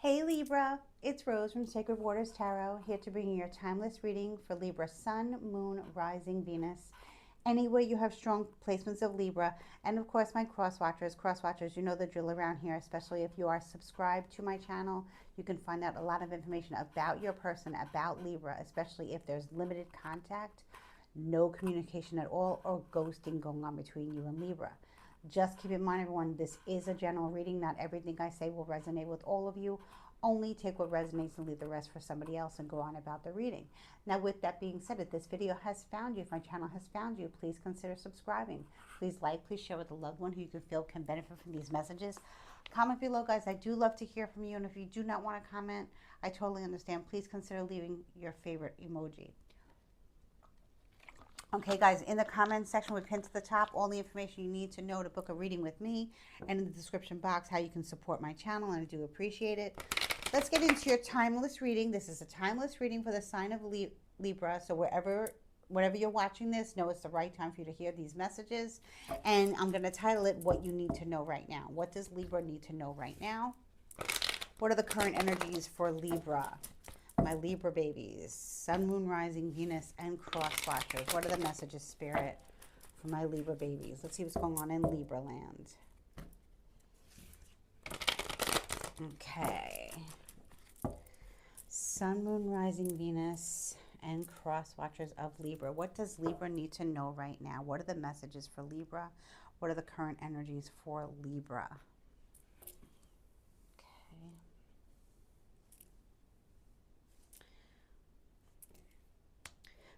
Hey Libra, it's Rose from Sacred Waters Tarot, here to bring you your timeless reading for Libra Sun, Moon, Rising, Venus. Anywhere you have strong placements of Libra, and of course my cross watchers, you know the drill around here, especially if you are subscribed to my channel. You can find out a lot of information about your person, about Libra, especially if there's limited contact, no communication at all, or ghosting going on between you and Libra. Just keep in mind, everyone, this is a general reading. Not everything I say will resonate with all of you. Only take what resonates and leave the rest for somebody else and go on about the reading. Now, with that being said, if this video has found you, if my channel has found you, please consider subscribing. Please like, please share with a loved one who you can feel can benefit from these messages. Comment below, guys. I do love to hear from you. And if you do not want to comment, I totally understand. Please consider leaving your favorite emoji. Okay, guys, in the comments section, we pinned to the top all the information you need to know to book a reading with me, and in the description box, how you can support my channel, and I do appreciate it. Let's get into your timeless reading. This is a timeless reading for the sign of Libra, so wherever you're watching this, know it's the right time for you to hear these messages, and I'm going to title it, What You Need to Know Right Now. What does Libra need to know right now? What are the current energies for Libra? My Libra babies, Sun, Moon, Rising, Venus, and cross watchers. What are the messages, Spirit, for my Libra babies? Let's see what's going on in Libra land. Okay. Sun, Moon, Rising, Venus, and cross watchers of Libra. What does Libra need to know right now? What are the messages for Libra? What are the current energies for Libra?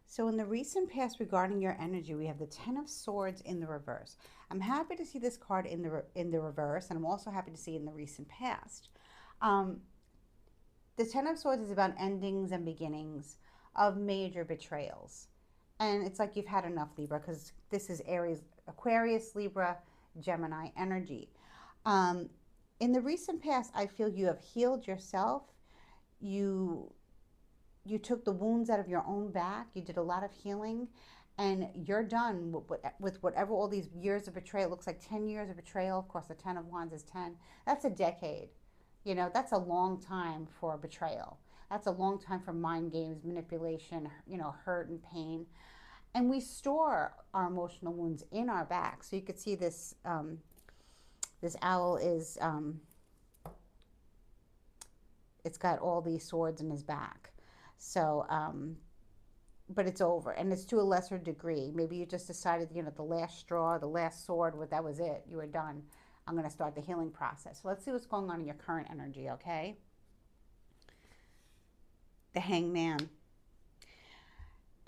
So in the recent past regarding your energy, we have the Ten of Swords in the reverse. I'm happy to see this card in the reverse, and I'm also happy to see it in the recent past. The Ten of Swords is about endings and beginnings of major betrayals. And it's like you've had enough, Libra, because this is Aries, Aquarius, Libra, Gemini energy. In the recent past, I feel you have healed yourself. You took the wounds out of your own back. You did a lot of healing, and you're done with whatever all these years of betrayal. It looks like 10 years of betrayal. Of course, the 10 of Wands is 10. That's a decade. You know, that's a long time for betrayal. That's a long time for mind games, manipulation, hurt and pain. And we store our emotional wounds in our back. So you could see this, this owl is, it's got all these swords in his back. So, but it's over, and it's to a lesser degree. Maybe you just decided, the last straw, the last sword, that was it. You were done. I'm going to start the healing process. So let's see what's going on in your current energy, okay? The Hangman.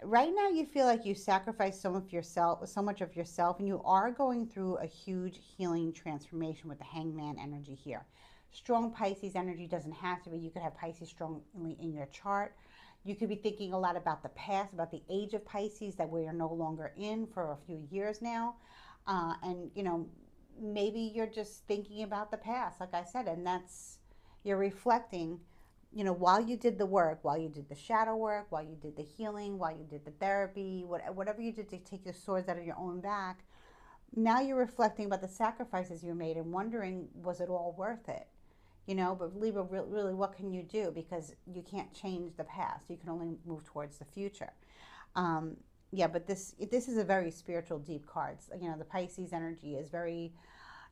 Right now, you feel like you sacrificed so much of yourself, and you are going through a huge healing transformation with the Hangman energy here. Strong Pisces energy doesn't have to be. You could have Pisces strongly in your chart. You could be thinking a lot about the past, about the age of Pisces that we are no longer in for a few years now. And, maybe you're just thinking about the past, like I said, and you're reflecting, while you did the work, while you did the shadow work, while you did the healing, while you did the therapy, whatever you did to take the swords out of your own back, now you're reflecting about the sacrifices you made and wondering, was it all worth it? But Libra, really, what can you do? Because you can't change the past. You can only move towards the future. Yeah, but this is a very spiritual, deep card. The Pisces energy is very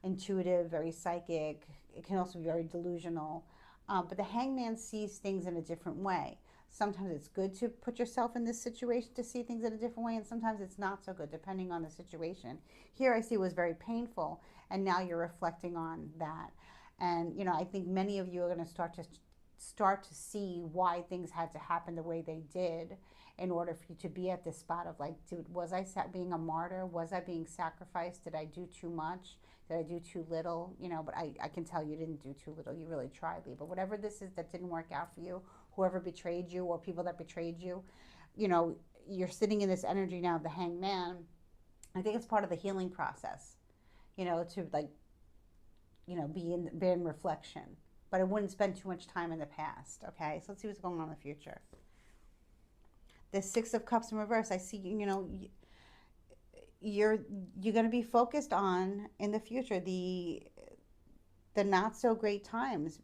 intuitive, very psychic. It can also be very delusional. But the Hangman sees things in a different way. Sometimes it's good to put yourself in this situation to see things in a different way, and sometimes it's not so good, depending on the situation. Here I see it was very painful, and now you're reflecting on that. And, I think many of you are going to start to see why things had to happen the way they did in order for you to be at this spot of like, dude, was I being a martyr? Was I being sacrificed? Did I do too much? Did I do too little? But I can tell you didn't do too little. You really tried, Lee. But whatever this is that didn't work out for you, whoever betrayed you or people that betrayed you, you're sitting in this energy now of the Hangman. I think it's part of the healing process, to like, be in reflection. But I wouldn't spend too much time in the past, okay? So let's see what's going on in the future. The Six of Cups in reverse, I see, you're going to be focused on, in the future, the not so great times.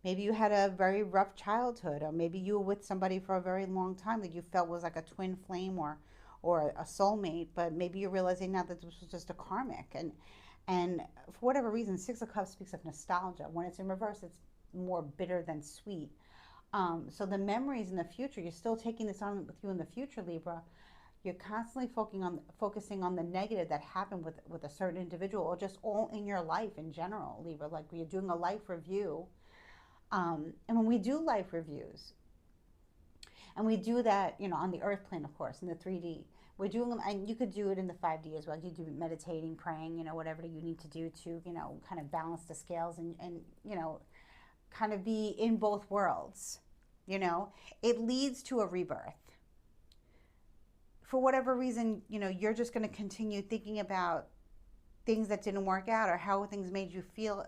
Maybe you had a very rough childhood, or maybe you were with somebody for a very long time that you felt was like a twin flame or a soulmate, but maybe you're realizing now that this was just a karmic. And for whatever reason, Six of Cups speaks of nostalgia. When it's in reverse, it's more bitter than sweet. So the memories in the future, you're still taking this on with you in the future, Libra. You're constantly focusing on the negative that happened with a certain individual, or just all in your life in general, Libra. Like you're doing a life review. And when we do life reviews, and we do that, on the earth plane, of course, in the 3D, we're doing them, and you could do it in the 5D as well. You do meditating, praying, whatever you need to do to, kind of balance the scales and kind of be in both worlds. It leads to a rebirth. For whatever reason, you're just going to continue thinking about things that didn't work out or how things made you feel.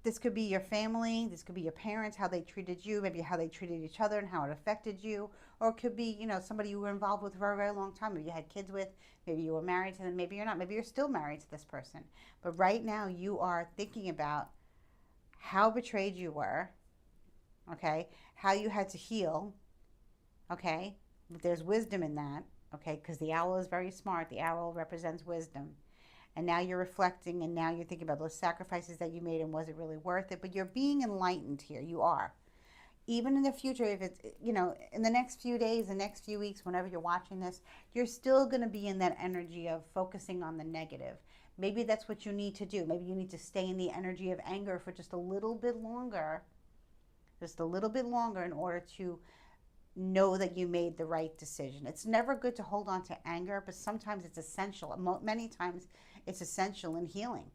This could be your family, this could be your parents, how they treated you, maybe how they treated each other and how it affected you. Or it could be, somebody you were involved with for a very long time. Maybe you had kids with, maybe you were married to them, maybe you're not, maybe you're still married to this person. But right now you are thinking about how betrayed you were, okay? How you had to heal, okay? There's wisdom in that, okay? Because the owl is very smart. The owl represents wisdom. And now you're reflecting, and now you're thinking about those sacrifices that you made, and was it really worth it? But you're being enlightened here. You are. Even in the future, if it's, in the next few days, the next few weeks, whenever you're watching this, you're still going to be in that energy of focusing on the negative. Maybe that's what you need to do. Maybe you need to stay in the energy of anger for just a little bit longer. Just a little bit longer in order to know that you made the right decision. It's never good to hold on to anger, but sometimes it's essential. Many times it's essential in healing.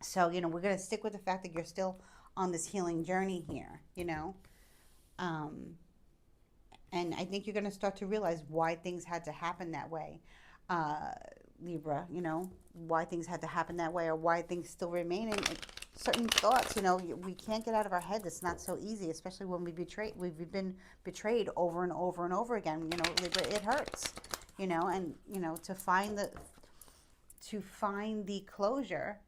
So, we're going to stick with the fact that you're still on this healing journey here, and I think you're going to start to realize why things had to happen that way, Libra, why things had to happen that way, or why things still remain in certain thoughts. We can't get out of our head. It's not so easy, especially when we've been betrayed over and over and over again. Libra, it hurts, and to find the closure,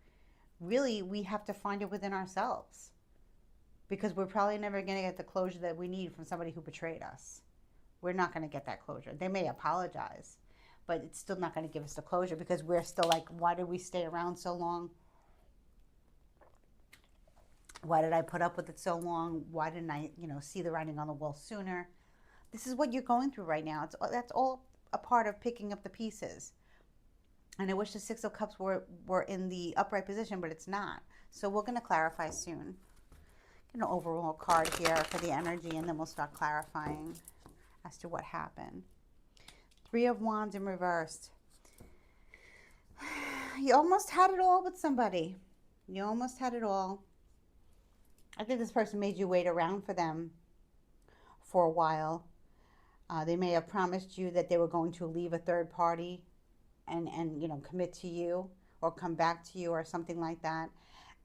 really we have to find it within ourselves, because we're probably never going to get the closure that we need from somebody who betrayed us. We're not going to get that closure. They may apologize, but it's still not going to give us the closure, because we're still like, why did we stay around so long? Why did I put up with it so long? Why didn't I, see the writing on the wall sooner? This is what you're going through right now. That's all a part of picking up the pieces. And I wish the Six of Cups were in the upright position, but it's not. So we're going to clarify soon. Get an overall card here for the energy, and then we'll start clarifying as to what happened. Three of Wands in reverse. You almost had it all with somebody. You almost had it all. I think this person made you wait around for them for a while. They may have promised you that they were going to leave a third party and commit to you or come back to you or something like that,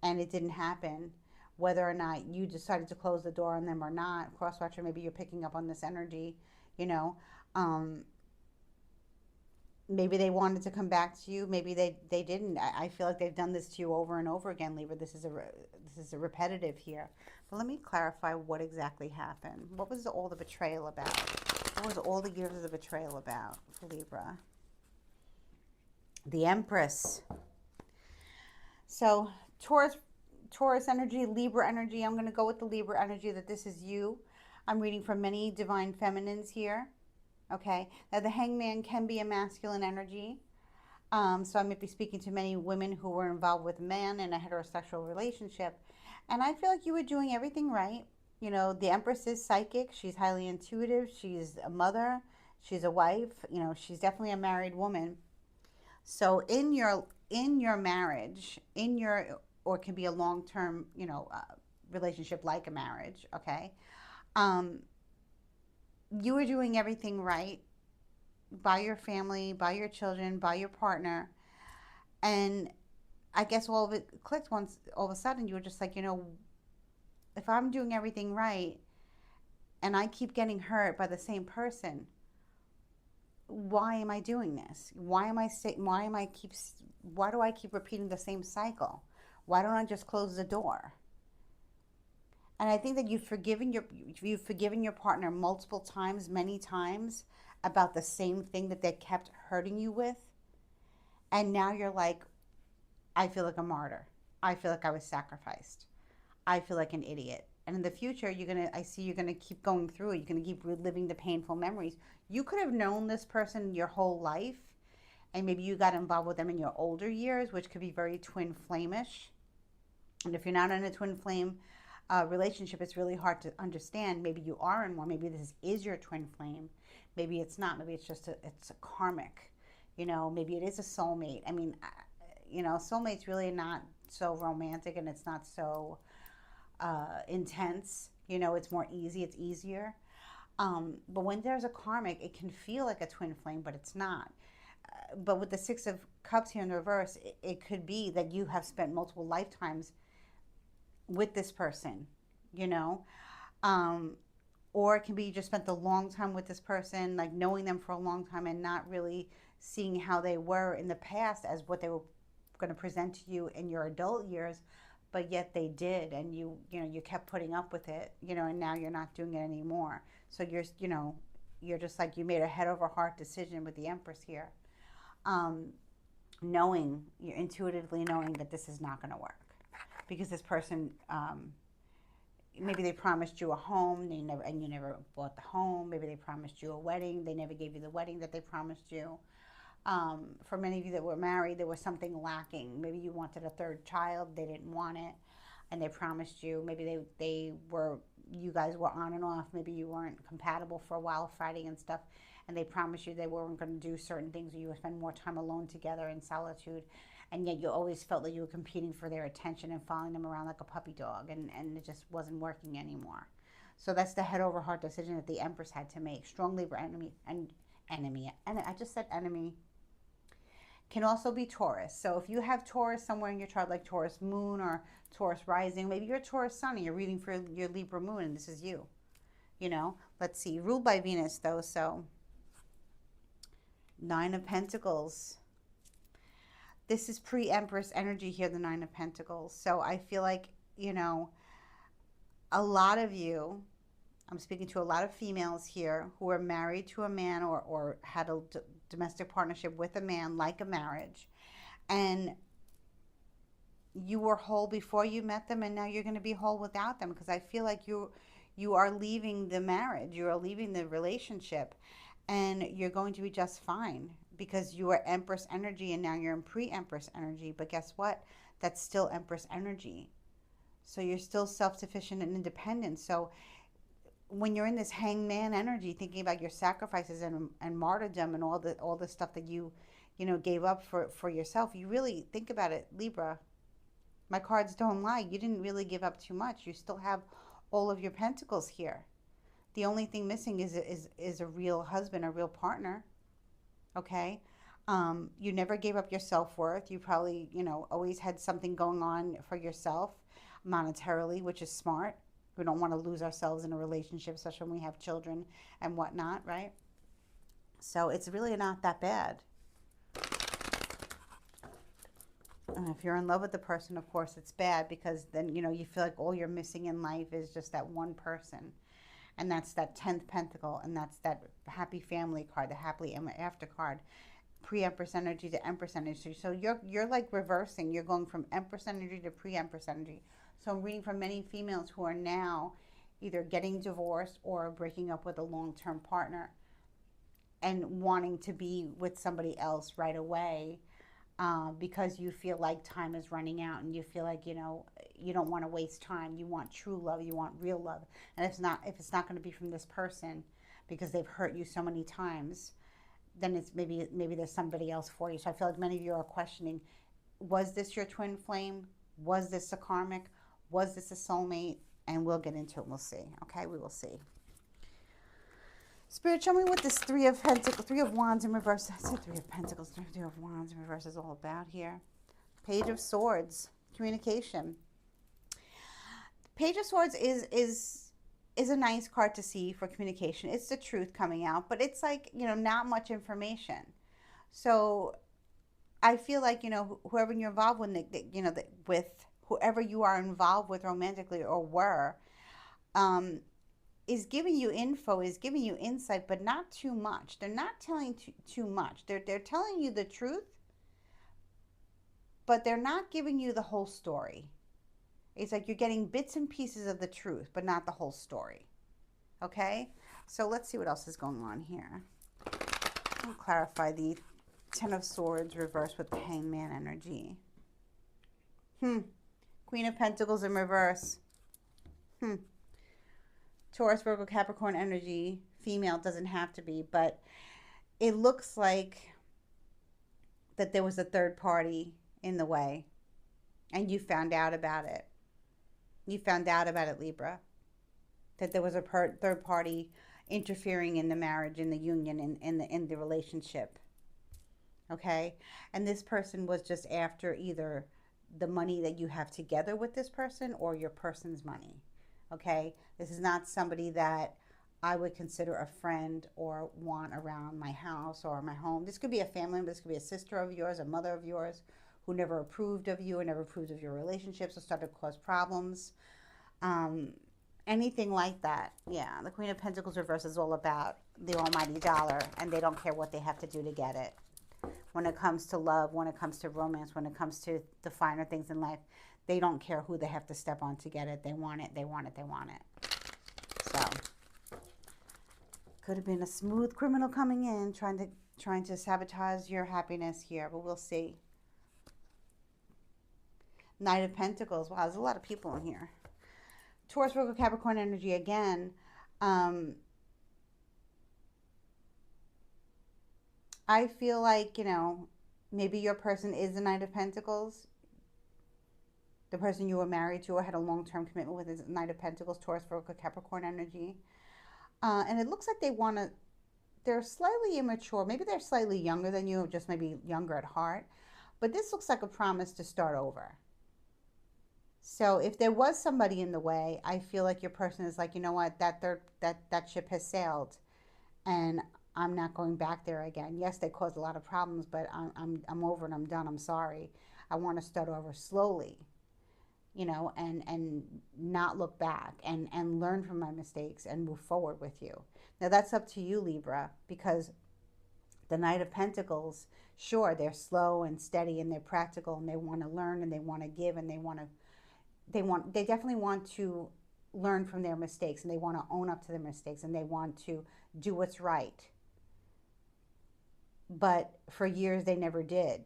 and it didn't happen. Whether or not you decided to close the door on them or not, crosswatcher, maybe you're picking up on this energy, maybe they wanted to come back to you, maybe they didn't. I feel like they've done this to you over and over again, Libra. This is a repetitive here. But let me clarify what exactly happened. What was all the betrayal about? What was all the years of the betrayal about for Libra? The Empress. So Taurus energy, Libra energy. I'm going to go with the Libra energy, that this is you. I'm reading from many divine feminines here. Okay. Now the Hangman can be a masculine energy. So I might be speaking to many women who were involved with a man in a heterosexual relationship. And I feel like you were doing everything right. The Empress is psychic. She's highly intuitive. She's a mother. She's a wife. She's definitely a married woman. So in your marriage, or it can be a long-term, relationship like a marriage, okay? You were doing everything right by your family, by your children, by your partner. And I guess all of it clicked once. All of a sudden, you were just like, if I'm doing everything right and I keep getting hurt by the same person, why am I doing this? Why do I keep repeating the same cycle? Why don't I just close the door? And I think that you've forgiven your partner multiple times, many times, about the same thing that they kept hurting you with. And now you're like, I feel like a martyr. I feel like I was sacrificed. I feel like an idiot. And in the future, I see you're gonna keep going through it. You're gonna keep reliving the painful memories. You could have known this person your whole life, and maybe you got involved with them in your older years, which could be very twin flamish. And if you're not in a twin flame relationship, it's really hard to understand. Maybe you are in one. Maybe this is your twin flame. Maybe it's not. Maybe it's just it's a karmic. Maybe it is a soulmate. I mean, soulmate's really not so romantic, and it's not so intense. It's more easy. It's easier. But when there's a karmic, it can feel like a twin flame, but it's not. But with the Six of Cups here in the reverse, it could be that you have spent multiple lifetimes with this person, you know? Or it can be you just spent a long time with this person, like knowing them for a long time and not really seeing how they were in the past as what they were going to present to you in your adult years, but yet they did, and you kept putting up with it, and now you're not doing it anymore. So you're just like, you made a head over heart decision with the Empress here, you're intuitively knowing that this is not going to work, because this person, maybe they promised you a home, and you never bought the home. Maybe they promised you a wedding, they never gave you the wedding that they promised you. For many of you that were married, there was something lacking. Maybe you wanted a third child, they didn't want it, and they promised you. Maybe you guys were on and off. Maybe you weren't compatible for a while, fighting and stuff, and they promised you they weren't going to do certain things, or you would spend more time alone together in solitude, and yet you always felt that you were competing for their attention and following them around like a puppy dog, and it just wasn't working anymore. So that's the head over heart decision that the Empress had to make. Strong Libra enemy, and I just said enemy. Can also be Taurus. So if you have Taurus somewhere in your chart, like Taurus moon or Taurus rising, maybe you're Taurus sun and you're reading for your Libra moon, and this is you. Let's see, ruled by Venus though. So Nine of Pentacles. This is pre-Empress energy here, the Nine of Pentacles. So I feel like, a lot of you, I'm speaking to a lot of females here who are married to a man, or had a domestic partnership with a man, like a marriage, and you were whole before you met them, and now you're going to be whole without them, because I feel like you are leaving the marriage, you are leaving the relationship, and you're going to be just fine, because you are Empress energy and now you're in pre-Empress energy. But guess what? That's still Empress energy. So you're still self-sufficient and independent. So when you're in this hangman energy, thinking about your sacrifices and martyrdom and all the stuff that you gave up for yourself, you really think about it, Libra. My cards don't lie. You didn't really give up too much. You still have all of your pentacles here. The only thing missing is a real husband, a real partner. Okay? You never gave up your self-worth. You probably, always had something going on for yourself monetarily, which is smart. We don't want to lose ourselves in a relationship, especially when we have children and whatnot, right? So it's really not that bad. And if you're in love with the person, of course, it's bad, because then, you feel like all you're missing in life is just that one person. And that's that 10th pentacle, and that's that happy family card, the happily ever after card. Pre-Empress energy to Empress energy. So you're like reversing. You're going from Empress energy to pre-Empress energy. So I'm reading from many females who are now either getting divorced or breaking up with a long-term partner and wanting to be with somebody else right away, because you feel like time is running out, and you feel like, you don't want to waste time. You want true love. You want real love. And if it's not going to be from this person because they've hurt you so many times, then it's maybe there's somebody else for you. So I feel like many of you are questioning, was this your twin flame? Was this a karmic? Was this a soulmate? And we'll get into it. We'll see. Okay, we will see. Spirit, show me what this Three of Wands in reverse. I said Three of Pentacles, Three of Wands in reverse is all about here. Page of Swords, communication. Page of Swords is a nice card to see for communication. It's the truth coming out, but it's like, not much information. So I feel like, whoever you're involved with, with whoever you are involved with romantically or were, um, is giving you info, is giving you insight, but not too much. They're not telling too much. They're telling you the truth, but they're not giving you the whole story. It's like you're getting bits and pieces of the truth, but not the whole story. Okay? So let's see what else is going on here. I'll clarify the Ten of Swords reversed with the Hangman energy. Queen of Pentacles in reverse. Taurus, Virgo, Capricorn energy. Female, doesn't have to be, but it looks like that there was a third party in the way, and you found out about it. You found out about it, Libra. That there was a third party interfering in the marriage, in the union, in the relationship. Okay? And this person was just after either the money that you have together with this person or your person's money. Okay? This is not somebody that I would consider a friend or want around my house or my home. This could be a family member, this could be a sister of yours, a mother of yours who never approved of you or never approved of your relationships or started to cause problems. Anything like that. Yeah, the Queen of Pentacles reverse is all about the almighty dollar, and they don't care what they have to do to get it. When it comes to love, when it comes to romance, when it comes to the finer things in life, they don't care who they have to step on to get it. They want it, they want it, they want it. So, could have been a smooth criminal coming in, trying to sabotage your happiness here, but we'll see. Knight of Pentacles. Wow, there's a lot of people in here. Taurus, Virgo, Capricorn energy again. I feel like, maybe your person is the Knight of Pentacles. The person you were married to or had a long-term commitment with is Knight of Pentacles, Taurus, Virgo, Capricorn energy. And it looks like they're slightly immature. Maybe they're slightly younger than you, just maybe younger at heart. But this looks like a promise to start over. So if there was somebody in the way, I feel like your person is like, you know what, that ship has sailed, and I'm not going back there again. Yes, they caused a lot of problems, but I'm over and I'm done. I'm sorry. I want to start over slowly, and not look back and learn from my mistakes and move forward with you. Now that's up to you, Libra, because the Knight of Pentacles, sure, they're slow and steady and they're practical and they want to learn and they want to give and they definitely want to learn from their mistakes, and they want to own up to their mistakes, and they want to do what's right. But for years they never did.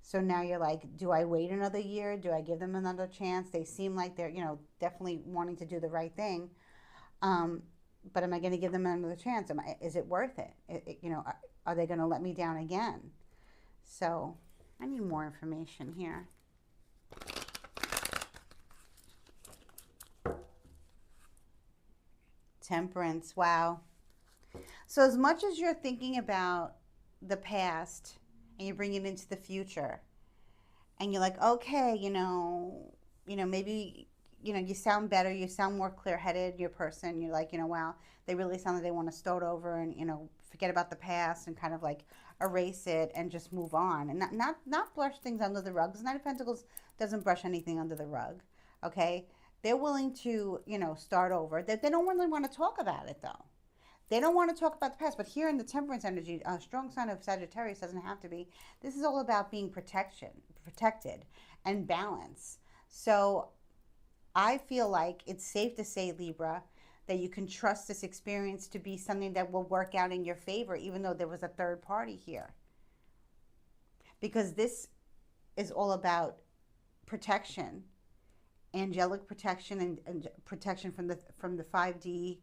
So now you're like, do I wait another year? Do I give them another chance? They seem like they're, definitely wanting to do the right thing. But am I going to give them another chance? Is it worth it? Are they going to let me down again? So I need more information here. Temperance. Wow. So as much as you're thinking about the past and you bring it into the future, and you're like, okay, maybe, you sound better, you sound more clear-headed, your person, you're like, wow, they really sound like they want to start over and, forget about the past and kind of like erase it and just move on and not brush things under the rug. Because Knight of Pentacles doesn't brush anything under the rug, okay? They're willing to, start over. They don't really want to talk about it, though. They don't want to talk about the past. But here in the Temperance energy, a strong sign of Sagittarius, doesn't have to be. This is all about being protected and balance. So I feel like it's safe to say, Libra, that you can trust this experience to be something that will work out in your favor, even though there was a third party here. Because this is all about protection, angelic protection, and protection from the 5D,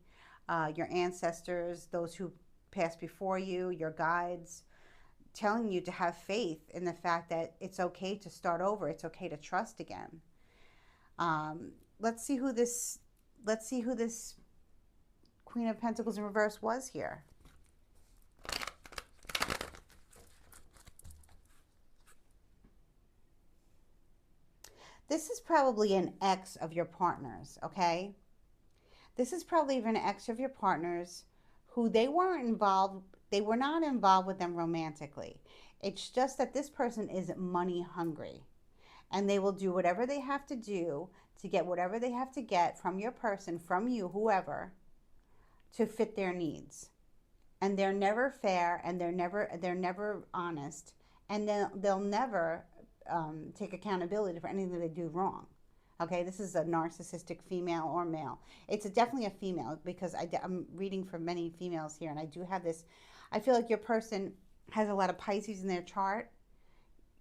your ancestors, those who passed before you, your guides, telling you to have faith in the fact that it's okay to start over. It's okay to trust again. Let's see who this Queen of Pentacles in reverse was here. This is probably an ex of your partner's, okay? This is probably even an ex of your partner's who they were not involved with them romantically. It's just that this person is money hungry. and they will do whatever they have to do to get whatever they have to get from your person, from you, whoever, to fit their needs. And they're never fair, and they're never honest, and they'll never take accountability for anything they do wrong. Okay, this is a narcissistic female or male. It's definitely a female, because I'm reading for many females here, and I do have this. I feel like your person has a lot of Pisces in their chart.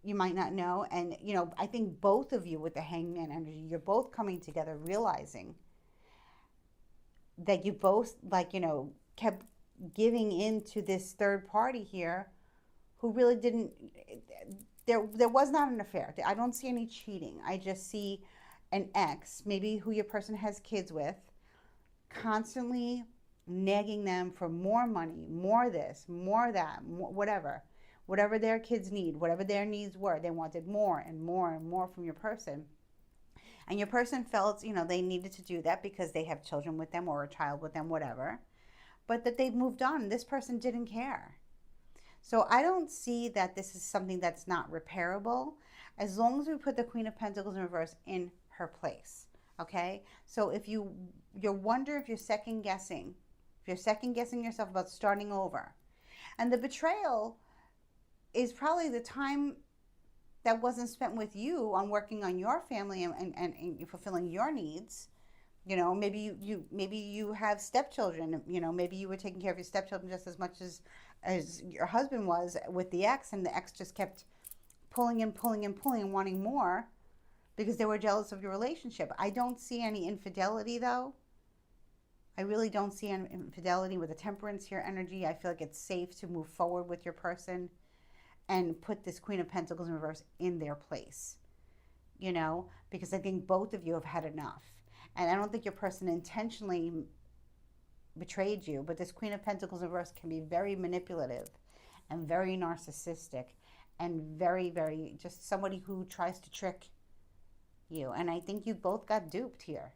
You might not know. And, I think both of you with the hangman energy, you're both coming together realizing that you both, like, kept giving in to this third party here who really didn't. There was not an affair. I don't see any cheating. I just see an ex, maybe who your person has kids with, constantly nagging them for more money, more this, more that, more, whatever their kids need, whatever their needs were. They wanted more and more and more from your person. And your person felt, they needed to do that because they have children with them or a child with them, whatever. But that they've moved on. This person didn't care. So I don't see that this is something that's not repairable, as long as we put the Queen of Pentacles in reverse in her place. Okay? So if you wonder if you're second guessing yourself about starting over. And the betrayal is probably the time that wasn't spent with you on working on your family and fulfilling your needs. Maybe you have stepchildren. Maybe you were taking care of your stepchildren just as much as your husband was with the ex, and the ex just kept pulling and pulling and pulling and wanting more because they were jealous of your relationship. I don't see any infidelity, though. I really don't see any infidelity with the Temperance here energy. I feel like it's safe to move forward with your person and put this Queen of Pentacles in reverse in their place, because I think both of you have had enough. And I don't think your person intentionally betrayed you, but this Queen of Pentacles in reverse can be very manipulative and very narcissistic and very, very just somebody who tries to trick you. And I think you both got duped here,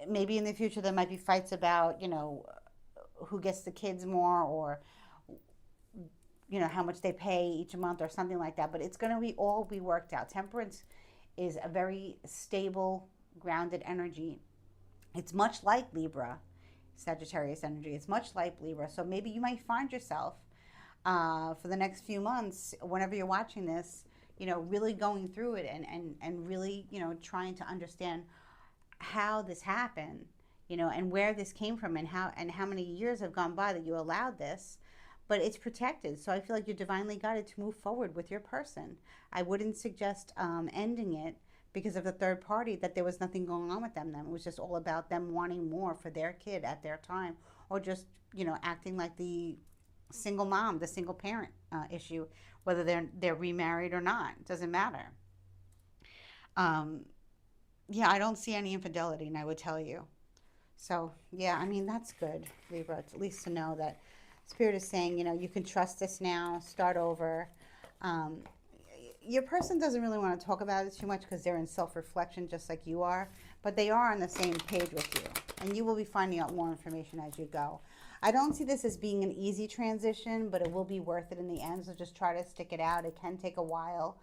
maybe in the future there might be fights about, who gets the kids more, or how much they pay each month or something like that, but it's going to all be worked out. Temperance is a very stable, grounded energy. It's much like Libra, Sagittarius energy. It's much like Libra. So maybe you might find yourself for the next few months, whenever you're watching this, really going through it and really, trying to understand how this happened, and where this came from, and how many years have gone by that you allowed this. But it's protected. So I feel like you're divinely guided to move forward with your person. I wouldn't suggest ending it because of the third party, that there was nothing going on with them then. It was just all about them wanting more for their kid at their time, or just, acting like the single mom, the single parent issue, whether they're remarried or not. It doesn't matter. Yeah, I don't see any infidelity, and I would tell you. So, yeah, I mean, that's good, Libra, at least to know that Spirit is saying, you can trust this now, start over. Your person doesn't really want to talk about it too much because they're in self-reflection just like you are, but they are on the same page with you, and you will be finding out more information as you go. I don't see this as being an easy transition, but it will be worth it in the end, so just try to stick it out. It can take a while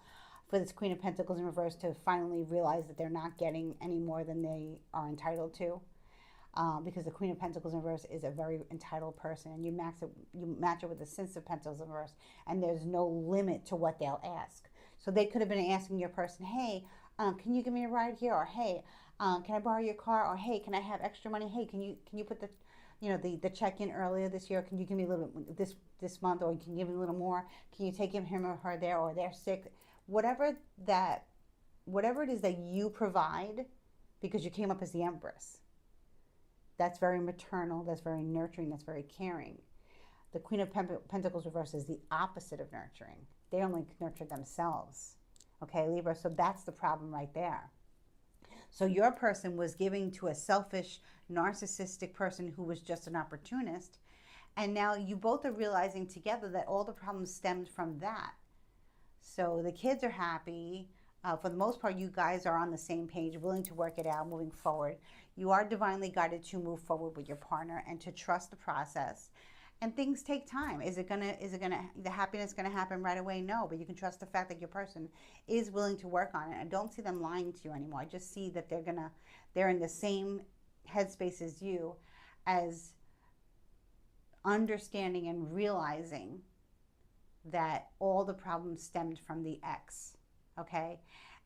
for this Queen of Pentacles in reverse to finally realize that they're not getting any more than they are entitled to. Because the Queen of Pentacles in reverse is a very entitled person, and you match it with the Six of Pentacles in reverse, and there's no limit to what they'll ask. So they could have been asking your person, hey, can you give me a ride here? Or hey, can I borrow your car? Or hey, can I have extra money? Hey, can you put the check in earlier this year? Can you give me a little bit this month? Or can you give me a little more? Can you take him or her there? Or they're sick? Whatever it is that you provide, because you came up as the Empress. That's very maternal, that's very nurturing, that's very caring. The Queen of Pentacles reverse is the opposite of nurturing. They only nurture themselves. Okay, Libra, so that's the problem right there. So your person was giving to a selfish, narcissistic person who was just an opportunist, and now you both are realizing together that all the problems stemmed from that. So the kids are happy. For the most part, you guys are on the same page, willing to work it out, moving forward. You are divinely guided to move forward with your partner and to trust the process. And things take time. The happiness gonna happen right away? No, but you can trust the fact that your person is willing to work on it. I don't see them lying to you anymore. I just see that they're in the same headspace as you, as understanding and realizing that all the problems stemmed from the ex, okay?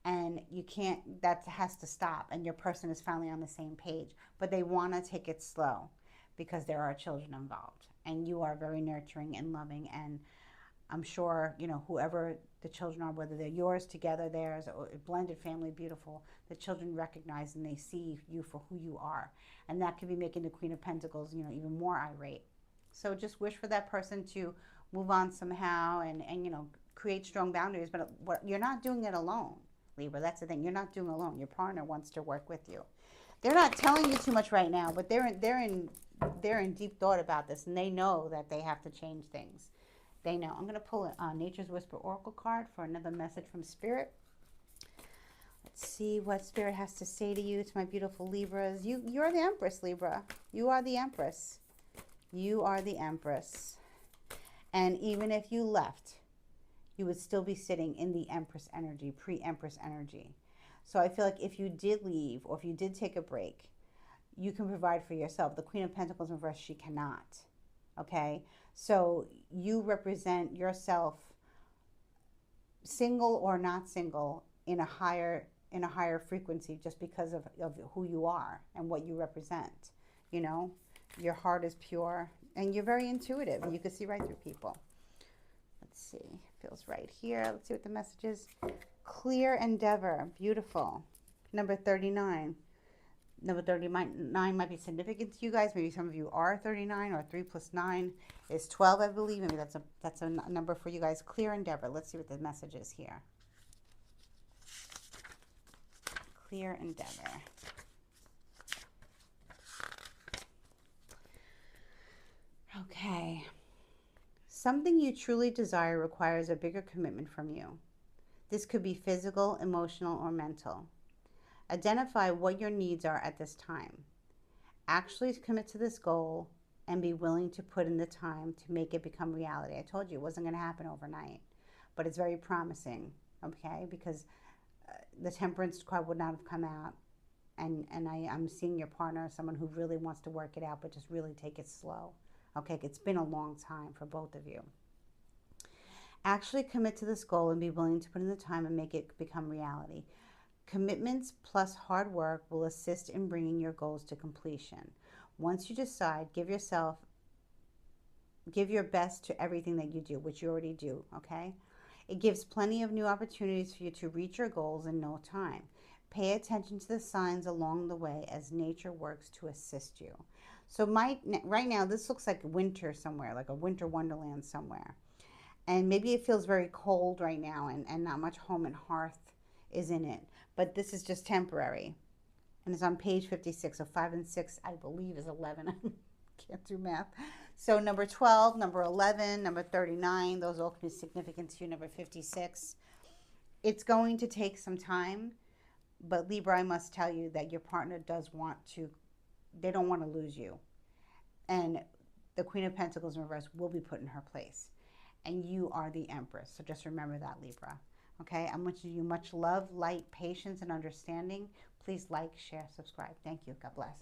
And you can't, that has to stop, and your person is finally on the same page, but they want to take it slow because there are children involved, and you are very nurturing and loving, and I'm sure, whoever the children are, whether they're yours, together, theirs, or a blended family, beautiful, the children recognize and they see you for who you are, and that could be making the Queen of Pentacles, even more irate. So just wish for that person to move on somehow, and create strong boundaries. But you're not doing it alone, Libra. That's the thing. You're not doing it alone. Your partner wants to work with you. They're not telling you too much right now, but they're in deep thought about this, and they know that they have to change things. They know. I'm going to pull a Nature's Whisper Oracle card for another message from Spirit. Let's see what Spirit has to say to you, to my beautiful Libras. You're the Empress, Libra. You are the Empress. You are the Empress. And even if you left, you would still be sitting in the Empress energy, pre-Empress energy. So I feel like if you did leave, or if you did take a break, you can provide for yourself. The Queen of Pentacles in reverse, she cannot. Okay? So you represent yourself, single or not single, in a higher frequency, just because of who you are and what you represent. Your heart is pure, and you're very intuitive, and you can see right through people. Let's see. Feels right here. Let's see what the message is. Clear endeavor. Beautiful. Number 39. Number 39 might be significant to you guys. Maybe some of you are 39, or 3 plus 9 is 12, I believe. Maybe that's a number for you guys. Clear endeavor. Let's see what the message is here. Clear endeavor. Okay. Something you truly desire requires a bigger commitment from you. This could be physical, emotional, or mental. Identify what your needs are at this time. Actually commit to this goal and be willing to put in the time to make it become reality. I told you it wasn't going to happen overnight, but it's very promising, okay? Because the Temperance card would not have come out, and I'm seeing your partner, someone who really wants to work it out, but just really take it slow. Okay, it's been a long time for both of you. Actually commit to this goal and be willing to put in the time and make it become reality. Commitments plus hard work will assist in bringing your goals to completion. Once you decide, give your best to everything that you do, which you already do, okay? It gives plenty of new opportunities for you to reach your goals in no time. Pay attention to the signs along the way as nature works to assist you. So right now, this looks like winter somewhere, like a winter wonderland somewhere. And maybe it feels very cold right now, and not much home and hearth is in it. But this is just temporary. And it's on page 56. So 5 and 6, I believe, is 11. Can't do math. So number 12, number 11, number 39, those all can be significant to you. Number 56. It's going to take some time. But Libra, I must tell you that your partner does want to, they don't want to lose you. And the Queen of Pentacles in reverse will be put in her place. And you are the Empress. So just remember that, Libra. Okay, I'm wishing you much love, light, patience, and understanding. Please like, share, subscribe. Thank you. God bless.